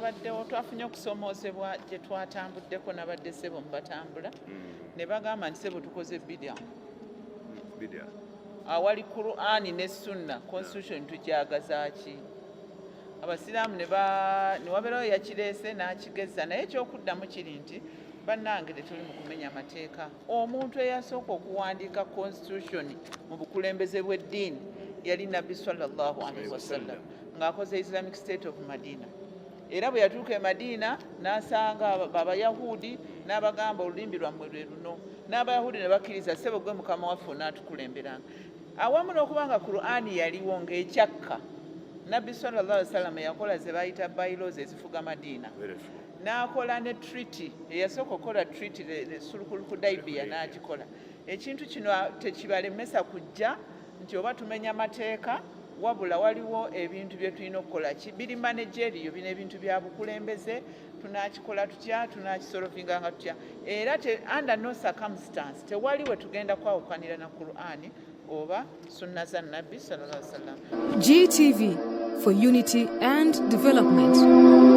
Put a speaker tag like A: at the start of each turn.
A: Baddewo twafunye okusomoozebwa gye twatambuddeko n'abadde ssebo mu batambula ne bagamba nti ssebo tukoze bidia awali Qur'ani ne Sunna Constitution tukyagazaaki abasiraamu ne wabeerawo yakireese n'akigeza naye ekyokuddamu kiri nti bannange tetuli mu kumenya mateeka. Omuntu eyasooka okuwandiika Constitution mu bukulembeze bw'eddiini yali Nabbi sallallahu alaihi wasallam ng'akoze Islamic State of Medina. Era bwe yatuuka e Madina n'asanga Abayahudi n'abagamba olulimi lwammwe lwe luno n'Abayahudi ne bakkiriza ssebo gwe mukama waffe n'atukulemberanga. Awamu n'okubanga Qur'ani yaliwo ng'ekyakka Nabbi sallallahu alaihi wasallam yakola ze bayita bylaws ezifuga Madina n'akola ne treaty eyasooka okukola treaty sulhul Hudaybiyah n'agikola. Ekintu kino tekibalemesa kujja nti oba tumenya mateeka wabula waliwo ebintu bye tulina okukola biri managerial bino ebintu bya bukulembeze tunakikola tutya tunakisolovinga tutya era under no circumstance tewali we tugenda kwawukanira na Qur'ani oba sunna za Nabbi sallallahu alaihi wasallam.
B: GTV for unity and development.